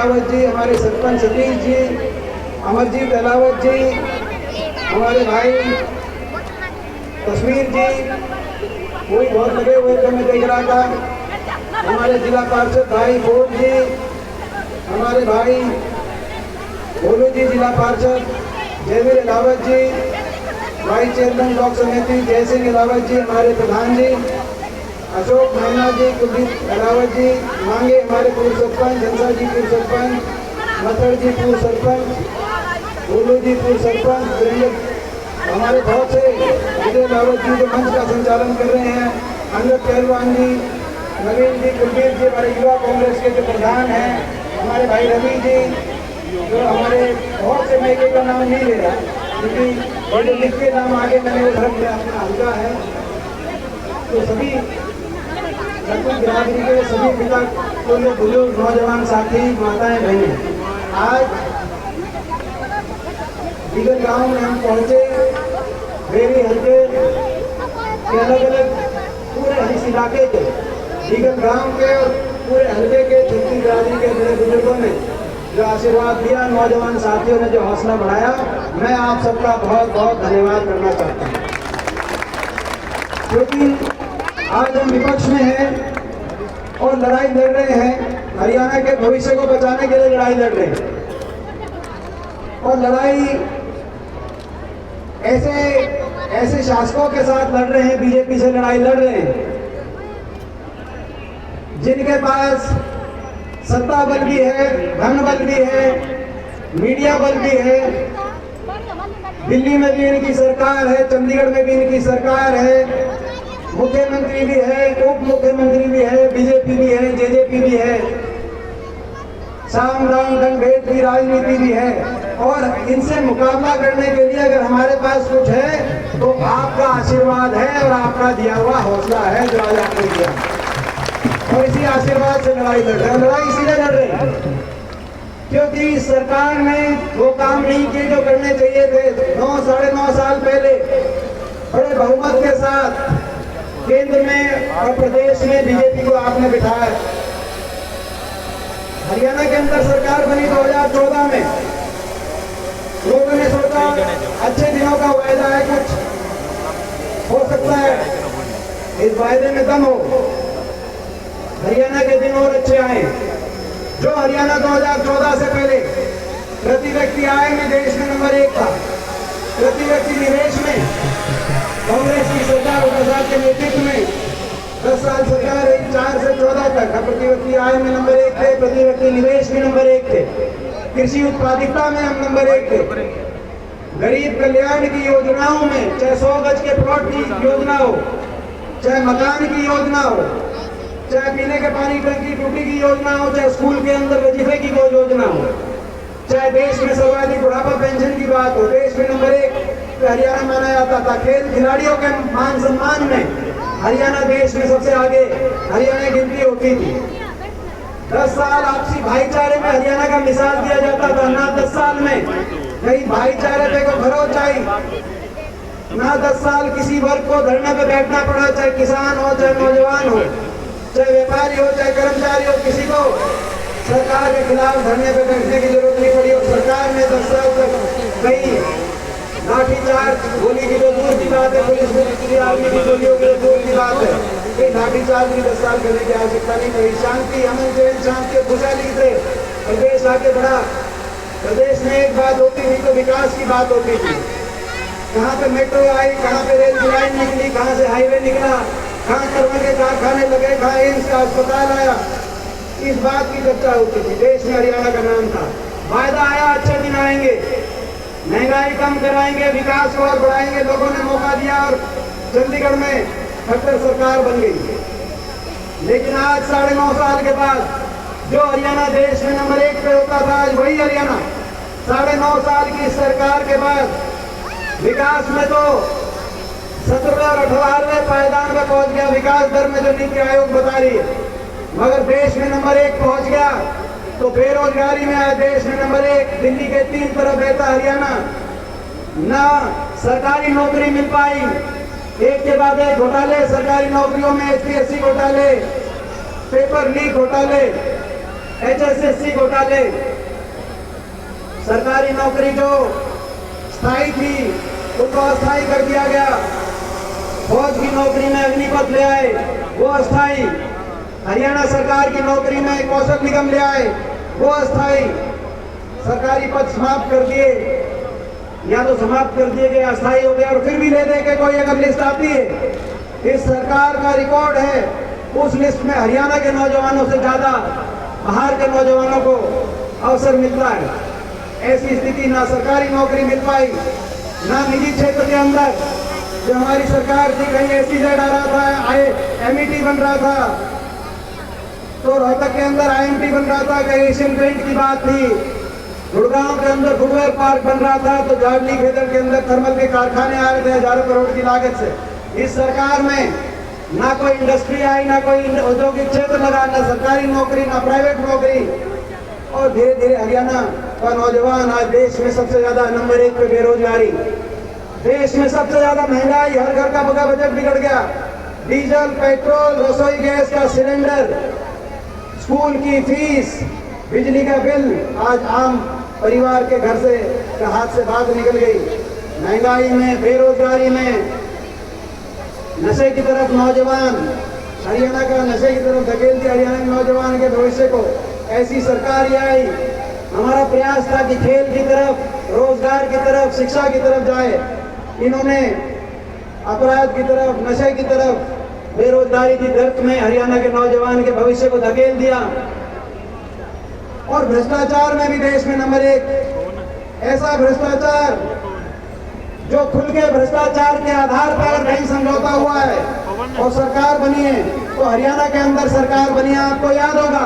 अहलावत जी, हमारे सरपंच सतीश जी, अमरजीत अहलावत जी, हमारे भाई तस्वीर जी, कोई बहुत लगे हुए थे, मैं देख रहा था। हमारे जिला पार्षद भाई बोल जी, हमारे भाई भोलू जी जिला पार्षद, जयवीर अहलावत जी, वाइस चेयरमैन ब्लॉक समिति जय सिंह अहलावत जी, हमारे प्रधान जी अशोक मैना जी, कुलदीप अहलावत जी, मांगे हमारे पूर्व सरपंच, हंसा जी पूर्व सरपंच, मथड़ जी पूर्व सरपंच, भोलू जी पूर्व सरपंच, हमारे बहुत से विजय अहलावत जी जो मंच का संचालन कर रहे हैं, अंगद पहलवान जी, नवीन जी, कुलदीप जी, हमारे युवा कांग्रेस के जो प्रधान हैं, हमारे भाई रवि जी, जो हमारे बहुत से, मैं एक का नाम नहीं ले रहा क्योंकि लिख के नाम आगे मैंने वो धर्म में अपना हल्का है। तो सभी लगभग बिरादरी के सभी पिता बुजुर्ग नौजवान साथी, माताएं, बहनें, आज बिगल गांव में हम पहुंचे। बेरी हल्के के अलग अलग पूरे इस इलाके के बिगल गांव के और पूरे हल्के के छत्तीस बिरादरी के बड़े बुजुर्गों ने जो आशीर्वाद दिया, नौजवान साथियों ने जो हौसला बढ़ाया, मैं आप सबका बहुत बहुत धन्यवाद करना चाहता हूँ। क्योंकि आज हम विपक्ष में हैं और लड़ाई लड़ रहे हैं, हरियाणा के भविष्य को बचाने के लिए लड़ाई लड़ रहे हैं। और लड़ाई ऐसे शासकों के साथ लड़ रहे हैं, बीजेपी से लड़ाई लड़ रहे हैं जिनके पास सत्ता बल भी है, धन बल भी है, मीडिया बल भी है। दिल्ली में भी इनकी सरकार है, चंडीगढ़ में भी इनकी सरकार है, मुख्यमंत्री भी है, उप मुख्यमंत्री भी है, बीजेपी भी है, जेजेपी भी है, साम दाम दंड भेद की राजनीति भी है। और इनसे मुकाबला करने के लिए अगर हमारे पास कुछ है तो आपका आशीर्वाद है और आपका दिया हुआ हौसला है जो आज आपने दिया, और इसी आशीर्वाद से लड़ाई लड़ रहे हैं। लड़ाई इसीलिए लड़ रहे हैं क्योंकि सरकार ने वो काम नहीं किए जो करने चाहिए थे। 9-9.5 साल पहले बड़े बहुमत के साथ केंद्र में और प्रदेश में बीजेपी को आपने बिठाया। हरियाणा के अंदर सरकार बनी 2014 में। लोगों ने सोचा अच्छे दिनों का वायदा है, कुछ हो सकता है, इस वायदे में दम हो, हरियाणा के दिन और अच्छे आए। जो हरियाणा 2014 से पहले प्रति व्यक्ति आय में देश में नंबर 1 था, प्रति व्यक्ति निवेश में कांग्रेस की सरकार प्रसाद के नेतृत्व में 10 साल सरकार रही, 4 से 14 तक प्रति व्यक्ति आय में नंबर 1 थे, प्रति व्यक्ति निवेश में नंबर 1 थे, कृषि उत्पादकता में हम नंबर 1 थे। गरीब कल्याण की योजनाओं में, चाहे 100 गज के प्लॉट की योजना हो, चाहे मकान की योजना हो, चाहे पीने के पानी टंकी टूटी की योजना हो, चाहे स्कूल के अंदर वजीफे की कोई योजना हो, चाहे देश में सर्वाधिक बुढ़ापा पेंशन की बात हो, देश में नंबर 1 हरियाणा माना जाता था। खेल खिलाड़ियों के मान सम्मान में हरियाणा देश में सबसे आगे हरियाणा गिनती होती थी। 10 साल आपसी भाईचारे में हरियाणा का मिसाल दिया जाता था। ना 10 साल में कहीं भाईचारे पे को खरोच आई, ना 10 साल किसी वर्ग को धरने पे बैठना पड़ा, चाहे किसान हो, चाहे नौजवान हो, चाहे व्यापारी हो, चाहे कर्मचारी हो, किसी को सरकार के खिलाफ धरने पे बैठने की जरूरत नहीं पड़ी। और सरकार ने 10 साल तक कहीं लाठीचार्ज, गोली की तो दूर की बात है, पुलिस की आर्मी की गोलियों की दूर की बात है, कहीं लाठीचार्ज की 10 साल करने की आवश्यकता नहीं पड़ी। शांति, अमन चैन, शांति, खुशहाली से प्रदेश आगे बढ़ा। प्रदेश में एक बात होती थी तो विकास की बात होती थी। कहाँ पे मेट्रो आई, कहाँ पे रेल लाइन निकली, कहाँ से हाईवे निकला, कहाँ तरह के कारखाने लगे, कहाँ एम्स का अस्पताल आया, इस बात की चर्चा होती थी। देश में हरियाणा का नाम था। वायदा आया, अच्छे दिन आएंगे, महंगाई कम कराएंगे, विकास को और बढ़ाएंगे। लोगों ने मौका दिया और चंडीगढ़ में खट्टर सरकार बन गई। लेकिन आज 9.5 साल के बाद जो हरियाणा देश में नंबर 1 पे होता था, आज वही हरियाणा 9.5 साल की सरकार के बाद विकास में तो 17वें और 18वें पायदान में पहुंच गया। विकास दर में जो नीति आयोग बता रही है, मगर देश में नंबर 1 पहुंच गया। तो बेरोजगारी में आज देश में नंबर 1, दिल्ली के 3 तरफ बहता हरियाणा। ना सरकारी नौकरी मिल पाई, एक के बाद एक घोटाले सरकारी नौकरियों में, SPSC घोटाले, पेपर लीक घोटाले, HSSC घोटाले, सरकारी नौकरी जो स्थायी थी उसको अस्थायी कर दिया गया। फौज की नौकरी में अग्निपथ ले आए, वो अस्थायी। हरियाणा सरकार की नौकरी में कौशल निगम ले आए, वो अस्थायी। सरकारी पद समाप्त कर दिए, या तो समाप्त कर दिए गए, अस्थायी हो गए, और फिर भी ले दे के कोई अगर लिस्ट आती है, इस सरकार का रिकॉर्ड है, उस लिस्ट में हरियाणा के नौजवानों से ज्यादा बाहर के नौजवानों को अवसर मिलता है। ऐसी स्थिति ना सरकारी नौकरी मिल पाई, ना निजी क्षेत्र के अंदर जो हमारी सरकार थी, कहीं SEZ आ रहा था, MET बन रहा था, तो रोहतक के अंदर IMT बन रहा था, कहीं एशियन पेंट की बात थी, गुड़गांव के अंदर फुटवेयर पार्क बन रहा था, तो जाडली खेदर के अंदर थर्मल के कारखाने आ रहे थे हजारों करोड़ की लागत से। इस सरकार में ना कोई इंडस्ट्री आई, ना कोई औद्योगिक क्षेत्र लगा, ना सरकारी नौकरी, ना प्राइवेट नौकरी। और धीरे धीरे हरियाणा का नौजवान आज देश में सबसे ज्यादा नंबर 1 पे बेरोजगारी, देश में सबसे ज्यादा महंगाई, हर घर का बजट बिगड़ गया। डीजल, पेट्रोल, रसोई गैस का सिलेंडर, स्कूल की फीस, बिजली का बिल आज आम परिवार के घर से हाथ से बात निकल गई। महंगाई में, बेरोजगारी में, नशे की तरफ नौजवान, हरियाणा का नशे की तरफ धकेल दिया हरियाणा के नौजवान के भविष्य को। ऐसी सरकार आई, हमारा प्रयास था कि खेल की तरफ, रोजगार की तरफ, शिक्षा की तरफ जाए, इन्होंने अपराध की तरफ, नशे की तरफ, बेरोजगारी की गर्त में हरियाणा के नौजवान के भविष्य को धकेल दिया। और भ्रष्टाचार में भी देश में नंबर 1। ऐसा भ्रष्टाचार जो खुल के भ्रष्टाचार के आधार पर कहीं समझौता हुआ है और सरकार बनी है, तो हरियाणा के अंदर सरकार बनी है। आपको याद होगा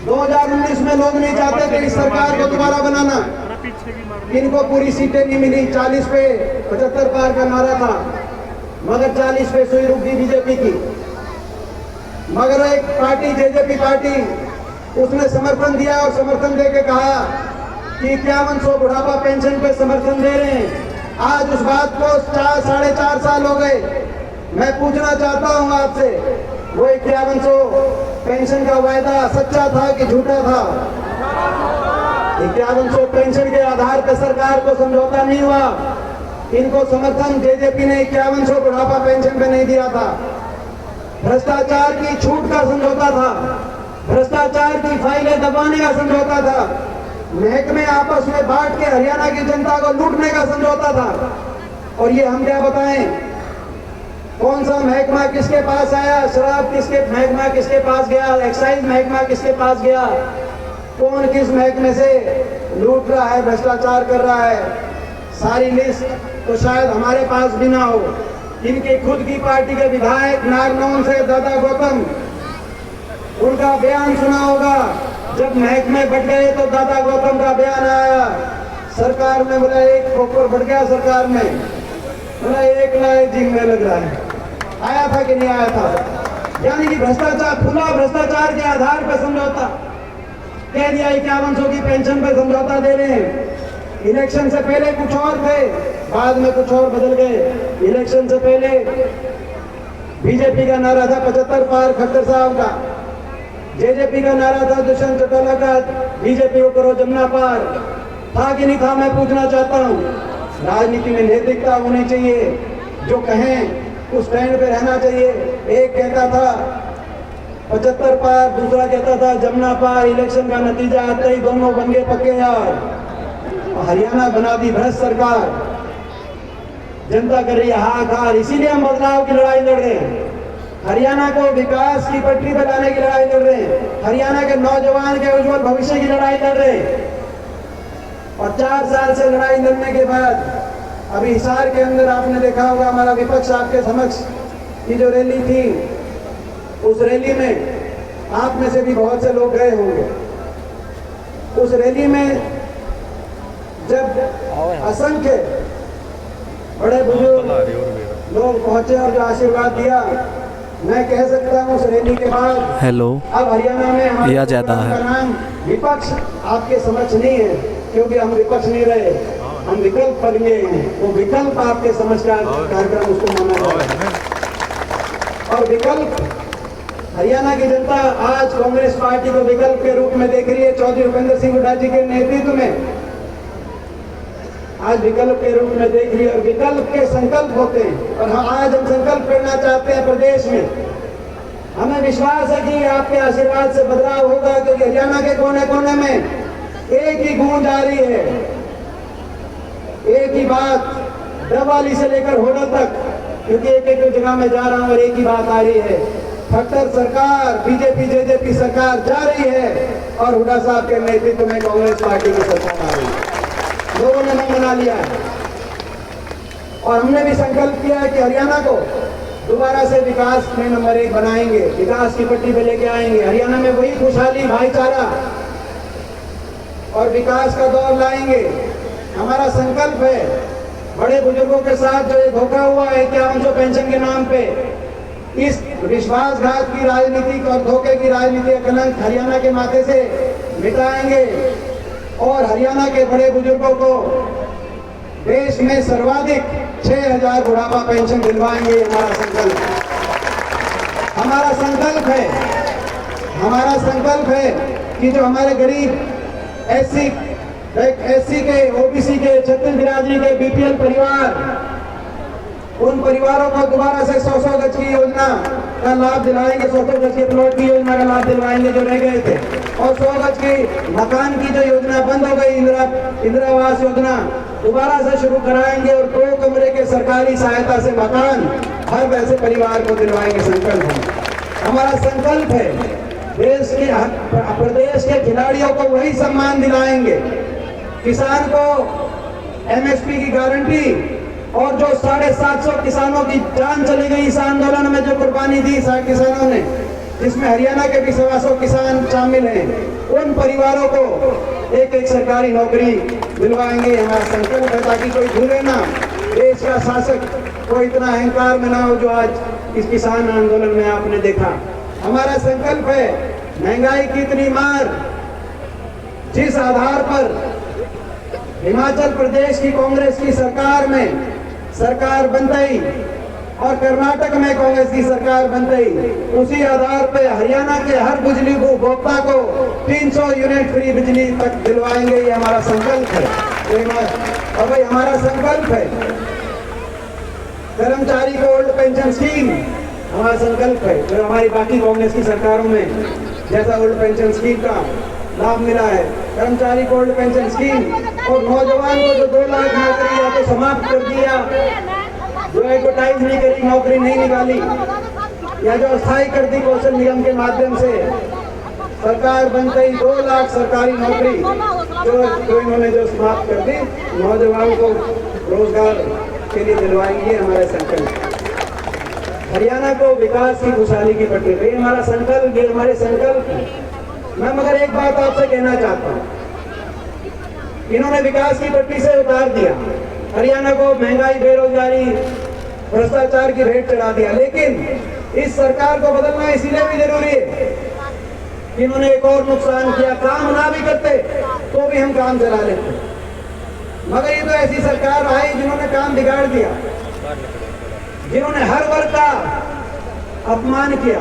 2019 में लोग नहीं चाहते थे इस सरकार को दोबारा बनाना, इनको पूरी सीटें नहीं मिली, 40 पे 75 पार का नारा था, मगर 40 पे सुई रुक गई बीजेपी की। मगर एक पार्टी, जेजेपी पार्टी, उसने समर्थन दिया और समर्थन देके कहा कि 5100 बुढ़ापा पेंशन पे समर्थन दे रहे हैं। आज उस बात को 4-4.5 साल हो गए। मैं पूछना चाहता हूं आपसे, वो 5100 पेंशन का वायदा सच्चा था कि झूठा था? 5100 पेंशन के आधार पर सरकार को समझौता नहीं हुआ। इनको समर्थन जेजेपी ने 5100 बुढ़ापा पेंशन पे नहीं दिया था। भ्रष्टाचार की छूट का समझौता था, भ्रष्टाचार की फाइलें दबाने का समझौता था, महकमे आपस में बांट के हरियाणा की जनता को लूटने का समझौता था। और ये हम क्या बताएं, कौन सा महकमा किसके पास आया, शराब किसके महकमा किसके पास गया, एक्साइज महकमा किसके पास गया, कौन किस महकमे से लूट रहा है, भ्रष्टाचार कर रहा है, सारी लिस्ट तो शायद हमारे पास भी ना हो। इनके खुद की पार्टी के विधायक नारनौल से दादा गौतम, उनका बयान सुना होगा, जब महकमे बढ़ गए तो दादा गौतम का बयान आया, सरकार में बोला एक खोखर बढ़ गया, सरकार में बोला 1 लाख जिंग में लग रहा है। आया था कि नहीं आया था? यानी कि भ्रष्टाचार, खुला भ्रष्टाचार के आधार पर समझौता कह दिया। 5100 की पेंशन पर समझौता दे रहे हैं। इलेक्शन से पहले कुछ और थे, बाद में कुछ और बदल गए। इलेक्शन से पहले बीजेपी का नारा था 75 पार खट्टर साहब का, जेजेपी का नारा था दुष्यंत चौटाला का, बीजेपी को करो जमुना पार। था कि नहीं था? मैं पूछना चाहता हूँ। राजनीति में नैतिकता होनी चाहिए, जो कहें उस स्टैंड पे रहना चाहिए। एक कहता था 75 पार, दूसरा कहता था जमुना पार। इलेक्शन का नतीजा आता ही दोनों बन गए पक्के यार। हरियाणा बना दी भ्रष्ट सरकार, जनता कर रही है हाहाकार। इसीलिए हम बदलाव की लड़ाई लड़ रहे हैं, हरियाणा को विकास की पटरी पर लाने की लड़ाई लड़ रहे हैं, हरियाणा के नौजवान के उज्जवल भविष्य की लड़ाई लड़ रहे हैं। और 4 साल से लड़ाई लड़ने के बाद अभी हिसार के अंदर आपने देखा होगा, हमारा विपक्ष आपके समक्ष की जो रैली थी, उस रैली में आप में से भी बहुत से लोग गए होंगे। उस रैली में जब असंख्य बड़े बुजुर्ग लोग पहुंचे और जो आशीर्वाद दिया, मैं कह सकता हूँ उस रैली के बाद हेलो अब हरियाणा में हमारे ज्यादा है। नाम विपक्ष आपके समक्ष नहीं है, क्योंकि हम विपक्ष नहीं रहे, हम विकल्प बन गए हैं। वो विकल्प आपके समझ का कार्यक्रम उसको माना जाए। और विकल्प हरियाणा की जनता आज कांग्रेस पार्टी को विकल्प के रूप में देख रही है। चौधरी भूपेंद्र सिंह हुड्डा जी के नेतृत्व में आज विकल्प के रूप में देख रही है और विकल्प के संकल्प होते हैं। और आज हम संकल्प करना चाहते हैं प्रदेश में। हमें विश्वास है कि आपके आशीर्वाद से बदलाव होगा, क्योंकि हरियाणा के कोने कोने में एक ही गूंज आ रही है, एक ही बात, डबवाली से लेकर होडल तक, क्योंकि एक एक जगह में जा रहा हूं और एक ही बात आ रही है। खट्टर सरकार, बीजेपी जेजेपी सरकार जा रही है और हुड्डा साहब के नेतृत्व में कांग्रेस पार्टी की सरकार आ रही है। लोगों ने मन बना लिया है और हमने भी संकल्प किया है कि हरियाणा को दोबारा से विकास में नंबर 1 बनाएंगे, विकास की पट्टी पे लेके आएंगे। हरियाणा में वही खुशहाली, भाईचारा और विकास का दौर लाएंगे। हमारा संकल्प है। बड़े बुजुर्गों के साथ जो ये धोखा हुआ है 5100 पेंशन के नाम पे, इस विश्वासघात की राजनीति और धोखे की राजनीति का कलंक हरियाणा के माथे से मिटाएंगे और हरियाणा के बड़े बुजुर्गों को देश में सर्वाधिक 6000 बुढ़ापा पेंशन दिलवाएंगे। हमारा संकल्प, हमारा संकल्प है, हमारा संकल्प है कि जो हमारे गरीब एससी के, ओबीसी के, छत्तीस बिरादरी के बीपीएल परिवार, उन परिवारों को दोबारा से 100 गज की योजना का लाभ दिलाएंगे, 100 गज के प्लॉट की योजना का लाभ दिलवाएंगे जो रह गए थे, और 100 गज की मकान की जो योजना बंद हो गई, इंदिरा आवास योजना, दोबारा से शुरू कराएंगे और 2 कमरे के सरकारी सहायता से मकान हर वैसे परिवार को दिलवाएंगे। संकल्प है, हमारा संकल्प है। देश के प्रदेश के खिलाड़ियों को वही सम्मान दिलाएंगे। किसान को एमएसपी की गारंटी और जो 750 किसानों की जान चली गई इस आंदोलन में, जो कुर्बानी दी किसानों ने, जिसमें हरियाणा के भी 125 किसान शामिल हैं, उन परिवारों को एक एक सरकारी नौकरी दिलवाएंगे। हमारा संकल्प है ताकि कोई भूले ना, देश का शासक को इतना अहंकार में ना हो जो आज इस किसान आंदोलन में आपने देखा। हमारा संकल्प है महंगाई की इतनी मार, जिस आधार पर हिमाचल प्रदेश की कांग्रेस की सरकार में सरकार बन गई और कर्नाटक में कांग्रेस की सरकार बन गई, उसी आधार पर हरियाणा के हर बिजली उपभोक्ता को 300 यूनिट फ्री बिजली तक दिलवाएंगे। ये हमारा संकल्प है। और भाई हमारा संकल्प है कर्मचारी को ओल्ड पेंशन स्कीम, हमारा संकल्प है जो हमारी बाकी कांग्रेस की सरकारों में जैसा ओल्ड पेंशन स्कीम का लाभ मिला है, कर्मचारी को ओल्ड पेंशन स्कीम, और नौजवान को जो 2 लाख नौकरी या तो समाप्त कर दिया, जो एडवर्टाइज नहीं करी, नौकरी नहीं निकाली, या जो अस्थायी कर दी कौशल निगम के माध्यम से, सरकार बन गई 2 लाख सरकारी नौकरी जो इन्होंने जो समाप्त कर दी, नौजवान को रोजगार के लिए दिलवाएंगे। हमारे संकल्प हरियाणा को विकास की खुशहाली की पट्टी पे, हमारा संकल्प, ये हमारे संकल्प। मैं मगर एक बात आपसे कहना चाहता हूँ, इन्होंने विकास की पट्टी से उतार दिया, हरियाणा को महंगाई, बेरोजगारी, भ्रष्टाचार की भेंट चढ़ा दिया। लेकिन इस सरकार को बदलना इसीलिए भी जरूरी है कि इन्होंने एक और नुकसान किया, काम ना भी करते तो भी हम काम चला लेते, मगर ये तो ऐसी सरकार आई जिन्होंने काम बिगाड़ दिया, जिन्होंने हर वर्ग का अपमान किया।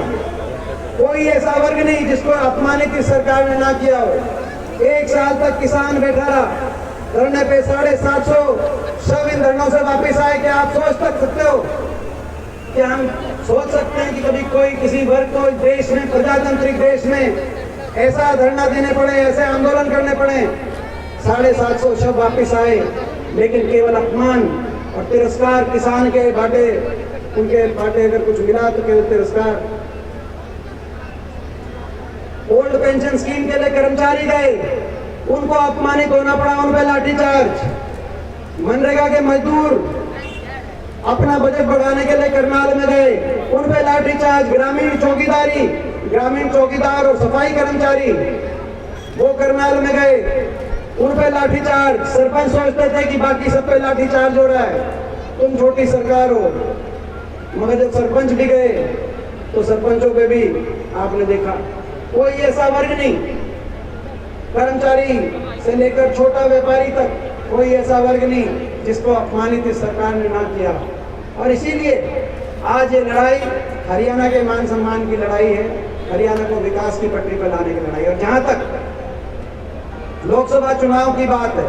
कोई ऐसा वर्ग नहीं जिसको अपमानित इस सरकार ने ना किया हो। 1 साल तक किसान बैठा रहा धरने पे, 750 शव इन धरनों से वापिस आए। क्या आप सोच सकते हो, क्या हम सोच सकते हैं कि कभी कोई किसी वर्ग को देश में, प्रजातांत्रिक देश में ऐसा धरना देने पड़े, ऐसे आंदोलन करने पड़े? 750 शव वापिस आए, लेकिन केवल अपमान और तिरस्कार किसान के बाटे, उनके बाटे अगर कुछ मिला तो केवल तिरस्कार। ओल्ड पेंशन स्कीम के लिए कर्मचारी गए, उनको अपमानित होना पड़ा, उन पे लाठीचार्ज। मनरेगा के मजदूर अपना बजट बढ़ाने के लिए करनाल में गए, उन पे लाठीचार्ज। ग्रामीण चौकीदार और सफाई कर्मचारी वो करनाल में गए, उन पे लाठीचार्ज। सरपंच सोचते थे कि बाकी सब पे लाठीचार्ज हो रहा है, तुम छोटी सरकार हो, मगर जब सरपंच भी गए तो सरपंचों पे भी आपने देखा कोई ऐसा वर्ग नहीं, कर्मचारी से लेकर छोटा व्यापारी तक कोई ऐसा वर्ग नहीं जिसको अपमानित इस सरकार ने ना किया। और इसीलिए आज ये लड़ाई हरियाणा के मान सम्मान की लड़ाई है, हरियाणा को विकास की पटरी पर लाने की लड़ाई। और जहां तक लोकसभा चुनाव की बात है,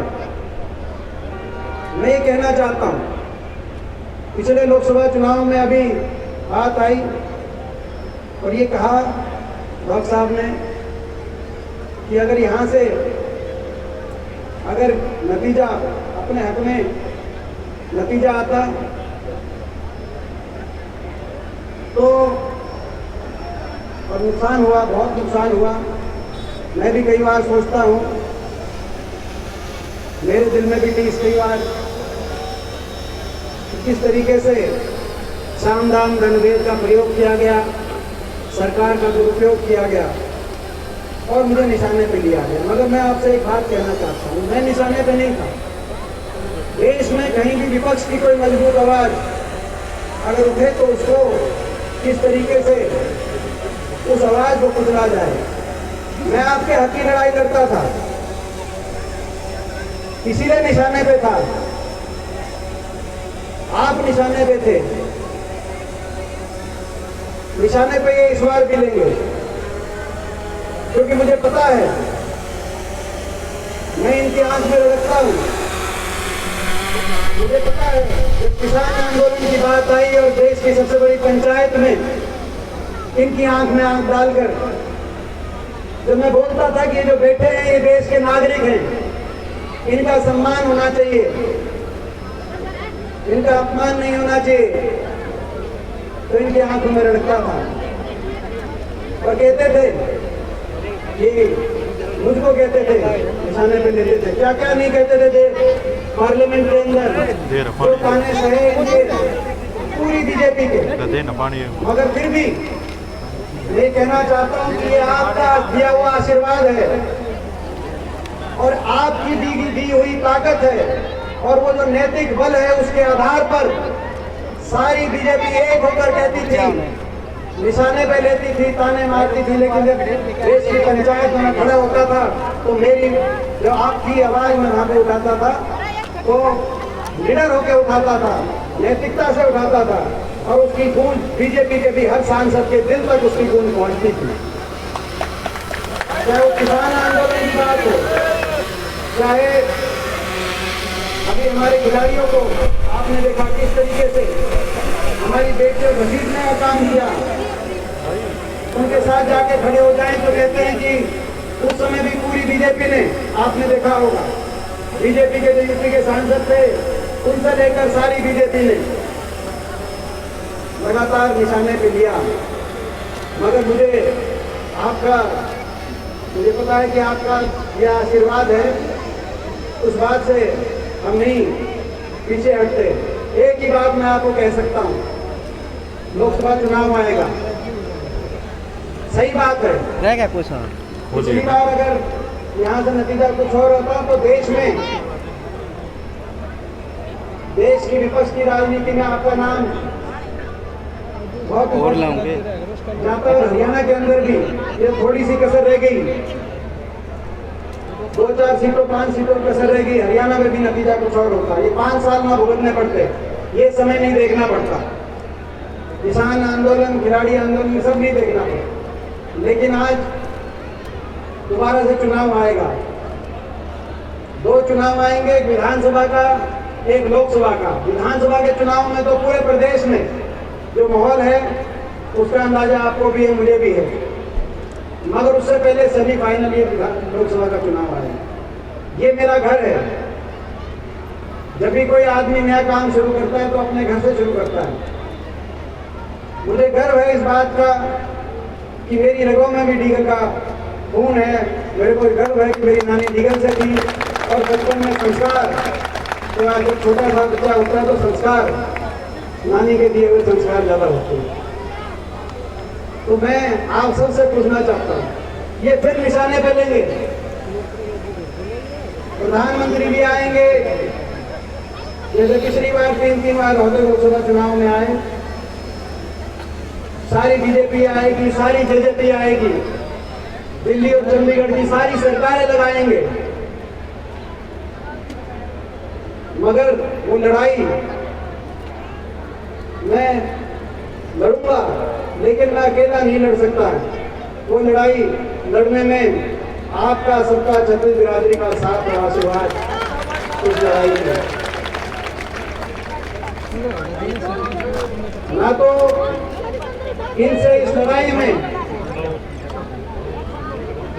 मैं ये कहना चाहता हूं, पिछले लोकसभा चुनाव में अभी बात आई और ये कहा डॉक्टर साहब ने कि अगर यहां से अगर नतीजा अपने हक में नतीजा आता तो, और नुकसान हुआ, बहुत नुकसान हुआ। मैं भी कई बार सोचता हूँ, मेरे दिल में भी टीस कई बार किस तरीके से साम दाम दंडभेद का प्रयोग किया गया, सरकार का दुरुपयोग किया गया और मुझे निशाने पे लिया गया। मगर मैं आपसे एक बात कहना चाहता हूँ, मैं निशाने पे नहीं था। देश में कहीं भी विपक्ष की कोई मजबूत आवाज अगर उठे तो उसको किस तरीके से उस आवाज को कुचला जाए। मैं आपके हक की लड़ाई करता था, इसीलिए निशाने पे था। आप निशाने पे थे, निशाने पे ये इस बार भी लेंगे, क्योंकि मुझे पता है मैं इनकी आंख में रखता हूं। मुझे पता है जब किसान आंदोलन की बात आई और देश की सबसे बड़ी पंचायत में इनकी आंख में आंख डालकर जब मैं बोलता था कि ये जो बैठे हैं ये देश के नागरिक हैं, इनका सम्मान होना चाहिए, इनका अपमान नहीं होना चाहिए, तो इनकी आंखों में रड़कता था और कहते थे कि मुझको कहते थे, निशाने पे लेते थे। क्या क्या नहीं कहते थे पार्लियामेंट के अंदर, जो ताने सहे इनके पूरी बीजेपी के। मगर फिर भी मैं कहना चाहता हूं कि ये आपका दिया हुआ आशीर्वाद है और आपकी दी हुई ताकत है और वो जो नैतिक बल है उसके आधार पर सारी बीजेपी एक होकर कहती थी, निशाने पे लेती थी, ताने मारती थी, लेकिन जब देश की पंचायत में खड़ा होता था तो मेरी जो आपकी आवाज में वहां पे उठाता था तो निडर होकर उठाता था, नैतिकता से उठाता था और उसकी गूंज बीजेपी के भी हर सांसद के दिल तक उसकी गूंज पहुंचती थी। चाहे वो किसान आंदोलन की बात हो, चाहे अभी हमारे खिलाड़ियों को आपने देखा किस तरीके से हमारी बेटियों घसीटने का काम किया, उनके साथ जाके खड़े हो जाएं तो कहते हैं कि उस समय भी पूरी बीजेपी ने, आपने देखा होगा, बीजेपी के जो यूपी के सांसद थे उनसे लेकर सारी बीजेपी ने लगातार निशाने पे लिया। मगर मुझे पता है कि आपका यह आशीर्वाद है, उस बात से हम नहीं पीछे हटते। एक ही बात मैं आपको कह सकता हूं, लोकसभा चुनाव आएगा, सही बात है, रह गया कुछ। पिछली बार अगर यहाँ से नतीजा कुछ और होता तो देश की विपक्ष की राजनीति में आपका नाम बहुत और लाऊंगे। जहाँ पर हरियाणा के अंदर भी ये थोड़ी सी कसर रह गई, 2-4 सीटों 5 सीटों की कसर रह गई, हरियाणा में भी नतीजा कुछ और होता। ये 5 साल ना भुगतने पड़ते, ये समय नहीं देखना पड़ता, किसान आंदोलन, खिलाड़ी आंदोलन सब नहीं देखना पड़ता। लेकिन आज दोबारा से चुनाव आएगा, 2 चुनाव आएंगे, एक विधानसभा का, एक लोकसभा का। विधानसभा के चुनाव में तो पूरे प्रदेश में जो माहौल है उसका अंदाजा आपको भी है, मुझे भी है। मगर उससे पहले सेमीफाइनल ये लोकसभा का चुनाव आएगा। ये मेरा घर है। जब भी कोई आदमी नया काम शुरू करता है तो अपने घर से शुरू करता है। मुझे गर्व है इस बात का कि मेरी रगों में भी डीगल का खून है। मेरे को गर्व है कि मेरी नानी डीगल से थी और बचपन में संस्कार, तो आज जब छोटा सा बच्चा होता है तो संस्कार, नानी के दिए हुए संस्कार ज़्यादा होते हैं। तो मैं आप सबसे पूछना चाहता हूँ, ये फिर निशाने पे लेंगे, प्रधानमंत्री भी आएंगे, जैसे पिछली बार 3 बार होते लोकसभा चुनाव में आए, सारी बीजेपी आएगी, सारी जेजेपी आएगी, दिल्ली और चंडीगढ़ की सारी सरकारें लगाएंगे, मगर वो लड़ाई मैं लड़ूंगा, लेकिन मैं अकेला नहीं लड़ सकता। वो लड़ाई लड़ने में आपका सबका छत्तीस बिरादरी का साथ और आशीर्वाद उस लड़ाई में। ना तो इनसे इस लड़ाई में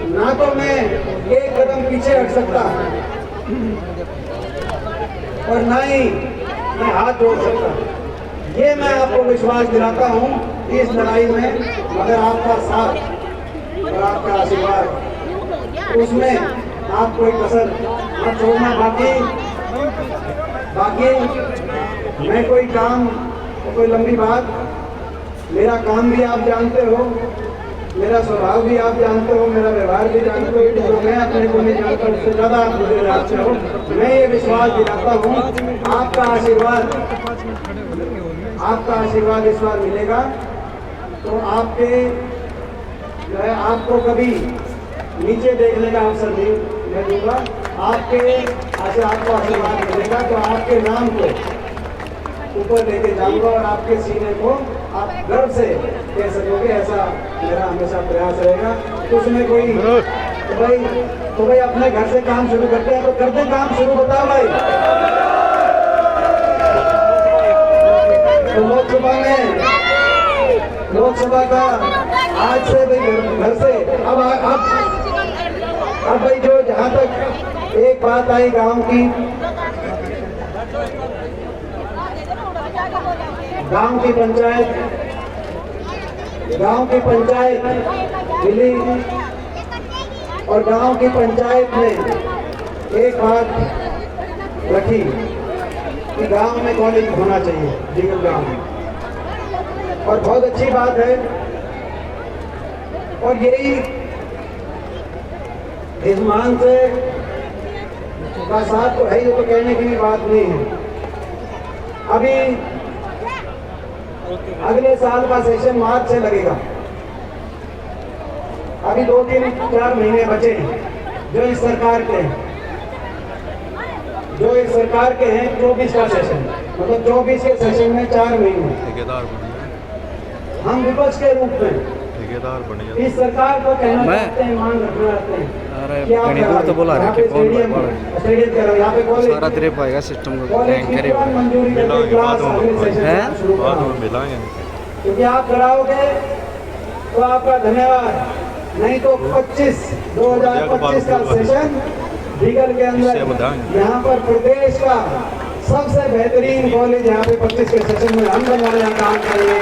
ना तो मैं एक कदम पीछे हट सकता और ना ही मैं हाथ जोड़ सकता। ये मैं आपको विश्वास दिलाता हूँ इस लड़ाई में मगर आपका साथ और आपका आशीर्वाद उसमें आप कोई कसर मत छोड़ना। बाकी मैं कोई काम कोई लंबी बात, मेरा काम भी आप जानते हो, मेरा स्वभाव भी आप जानते हो, मेरा व्यवहार भी जानते हो, जो मैं अपने को नहीं जानता उससे ज़्यादा आप मुझे जानते हो। मैं ये विश्वास दिलाता हूँ आपका आशीर्वाद इस बार मिलेगा तो आपके जो है आपको कभी नीचे देखने का अवसर नहीं मैं दूंगा। आपको आशीर्वाद मिलेगा तो आपके नाम को ऊपर लेके जाऊंगा और आपके सीने को आप गर्व से कह सकोगे, ऐसा मेरा हमेशा प्रयास रहेगा। तो उसमें कोई तो भाई अपने घर से काम शुरू करते हैं तो करते काम शुरू, बताओ भाई। तो लोकसभा का आज से भाई घर से अब भाई जो जहाँ तक एक बात आई गांव की पंचायत मिली और गांव की पंचायत ने एक बात रखी कि गांव में कॉलेज होना चाहिए, जीवन गांव में, और बहुत अच्छी बात है। और यही इस मान से का साथ तो है, ये तो कहने की भी बात नहीं है। अभी अगले साल का सेशन मार्च से लगेगा, अभी 2-3-4 महीने बचे हैं जो इस सरकार के हैं 24 का सेशन, मतलब 24 के सेशन में 4 महीने हम विपक्ष के रूप में इस सरकार को कहना चाहते हैं, मांग रखना चाहते हैं कि आप तो बोला रहे कि स्टेडियम करो, यहाँ पे कॉलेज सारा तेरे पाएगा सिस्टम को मंजूरी करके क्लास अगले सेशन शुरू करेंगे, क्योंकि आप कराओगे तो आपका धन्यवाद। नहीं तो 2025 का सेशन लीगल के अंदर यहाँ पर प्रदेश का सबसे बेहतरीन कॉलेज यहाँ पे 25 के सेशन में हम बनाने का काम करेंगे।